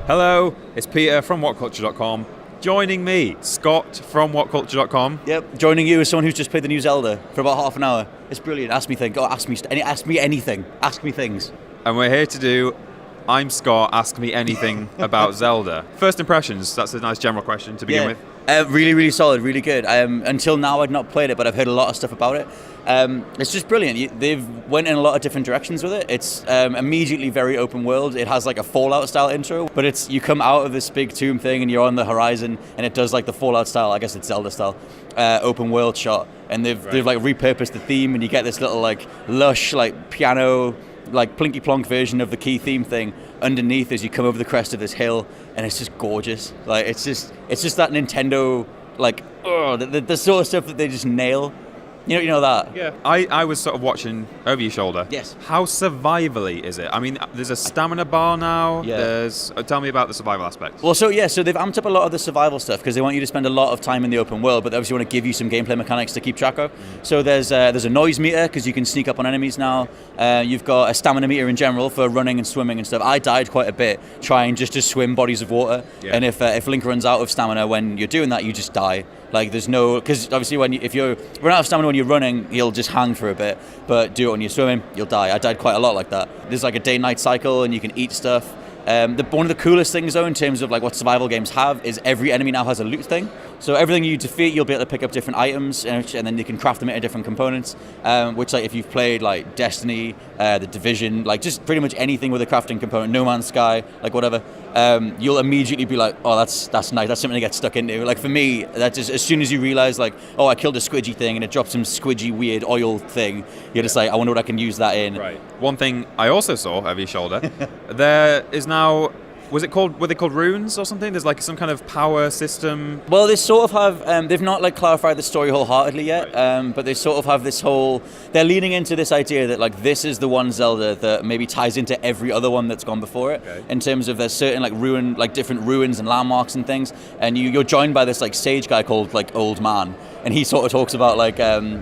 Hello, it's Peter from WhatCulture.com. Joining me, Scott from WhatCulture.com. Yep, joining you as someone who's just played the new Zelda for about half an hour. It's brilliant. Ask me things. Ask me anything. Ask me things. And we're here to do I'm Scott, ask me anything about Zelda. First impressions, that's a nice general question to begin with. Really, really solid, really good. Until now, I'd not played it, but I've heard a lot of stuff about it. It's just brilliant. They've went in a lot of different directions with it. It's immediately very open world. It has like a Fallout style intro, but you come out of this big tomb thing and you're on the horizon, and it does like the Fallout style, I guess it's Zelda style, open world shot. And they've like repurposed the theme, and you get this little like lush like piano like plinky plonk version of the key theme thing underneath as you come over the crest of this hill, and it's just gorgeous. Like it's just that Nintendo like the sort of stuff that they just nail. You know that? Yeah. I was sort of watching over your shoulder. Yes. How survivally is it? I mean, there's a stamina bar now. Yeah. Tell me about the survival aspect. Well, so they've amped up a lot of the survival stuff because they want you to spend a lot of time in the open world, but they obviously want to give you some gameplay mechanics to keep track of. So there's a noise meter because you can sneak up on enemies now. You've got a stamina meter in general for running and swimming and stuff. I died quite a bit trying just to swim bodies of water, and if Link runs out of stamina when you're doing that, you just die. Like there's no, because obviously if you run out of stamina when you're running, you'll just hang for a bit, but do it when you're swimming, you'll die. I died quite a lot like that. There's like a day-night cycle, and you can eat stuff. One of the coolest things though in terms of like what survival games have is every enemy now has a loot thing. So everything you defeat, you'll be able to pick up different items, and then you can craft them into different components, which like if you've played like Destiny, The Division, like just pretty much anything with a crafting component, No Man's Sky, like whatever, you'll immediately be like, oh, that's nice, that's something to get stuck into. Like for me, that just as soon as you realize like, oh, I killed a squidgy thing and it dropped some squidgy weird oil thing, you're just like, I wonder what I can use that in. Right. One thing I also saw over your shoulder, there is now, were they called runes or something? There's like some kind of power system. Well, they sort of have, they've not like clarified the story wholeheartedly yet, right. But they sort of have this whole, they're leaning into this idea that like this is the one Zelda that maybe ties into every other one that's gone before it, okay. In terms of there's certain like different ruins and landmarks and things, and you're joined by this like sage guy called like Old Man. And he sort of talks about like,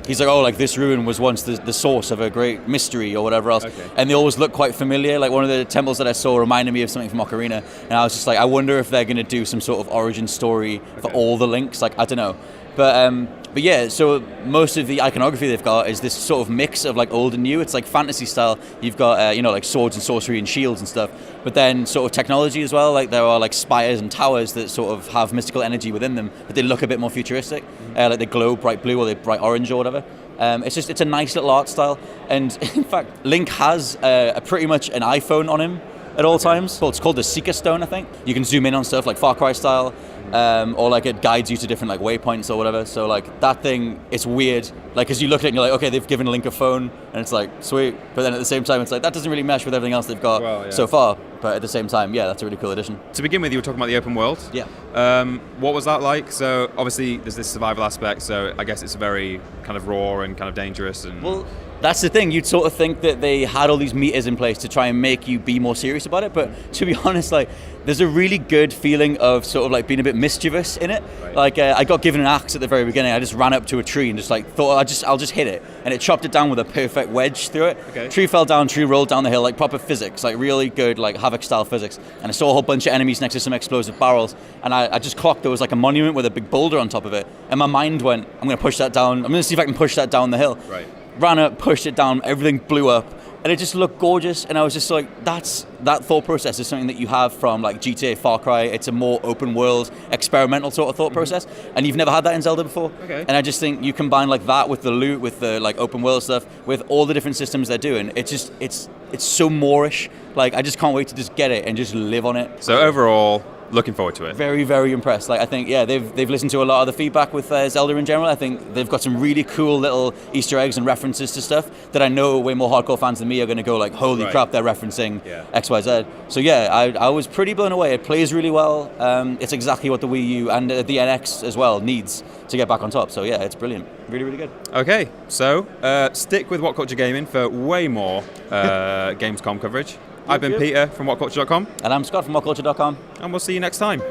he's like, oh, like this ruin was once the source of a great mystery or whatever else. Okay. And they always look quite familiar. Like one of the temples that I saw reminded me of something from Ocarina. And I was just like, I wonder if they're going to do some sort of origin story for all the links. Like, I don't know. But yeah, so most of the iconography they've got is this sort of mix of like old and new. It's like fantasy style. You've got, like swords and sorcery and shields and stuff. But then sort of technology as well. Like there are like spires and towers that sort of have mystical energy within them, but they look a bit more futuristic. Like they glow bright blue or they bright orange or whatever. It's a nice little art style. And in fact, Link has pretty much an iPhone on him at all times. Well, it's called the Seeker Stone, I think. You can zoom in on stuff like Far Cry style, or like it guides you to different like waypoints or whatever. So like that thing, it's weird. Like as you look at it and you're like, okay, they've given Link a phone, and it's like, sweet. But then at the same time, it's like, that doesn't really mesh with everything else they've got so far. But at the same time, yeah, that's a really cool addition. To begin with, you were talking about the open world. Yeah. What was that like? So obviously there's this survival aspect, so I guess it's very kind of raw and kind of dangerous. And well, that's the thing. You'd sort of think that they had all these meters in place to try and make you be more serious about it. But to be honest, like there's a really good feeling of sort of like being a bit mischievous in it. Right. Like I got given an axe at the very beginning. I just ran up to a tree and just like thought I'll just hit it, and it chopped it down with a perfect wedge through it. Okay. Tree fell down, tree rolled down the hill, like proper physics, like really good like Havoc style physics. And I saw a whole bunch of enemies next to some explosive barrels, and I just clocked there was like a monument with a big boulder on top of it, and my mind went, I'm going to push that down. I'm going to see if I can push that down the hill. Right. Ran up, pushed it down, everything blew up, and it just looked gorgeous. And I was just like, that thought process is something that you have from like GTA, Far Cry. It's a more open world, experimental sort of thought process, and you've never had that in Zelda before. Okay. And I just think you combine like that with the loot, with the like open world stuff, with all the different systems they're doing. It's so Moorish. Like I just can't wait to just get it and just live on it. So overall, looking forward to it. Very, very impressed. Like I think, yeah, they've listened to a lot of the feedback with Zelda in general. I think they've got some really cool little Easter eggs and references to stuff that I know way more hardcore fans than me are going to go like, holy crap, they're referencing X, Y, Z. So yeah, I was pretty blown away. It plays really well. It's exactly what the Wii U and the NX as well needs to get back on top. So yeah, it's brilliant. Really, really good. Okay, so stick with What Culture Gaming for way more Gamescom coverage. I've been Peter from WhatCulture.com. And I'm Scott from WhatCulture.com. And we'll see you next time.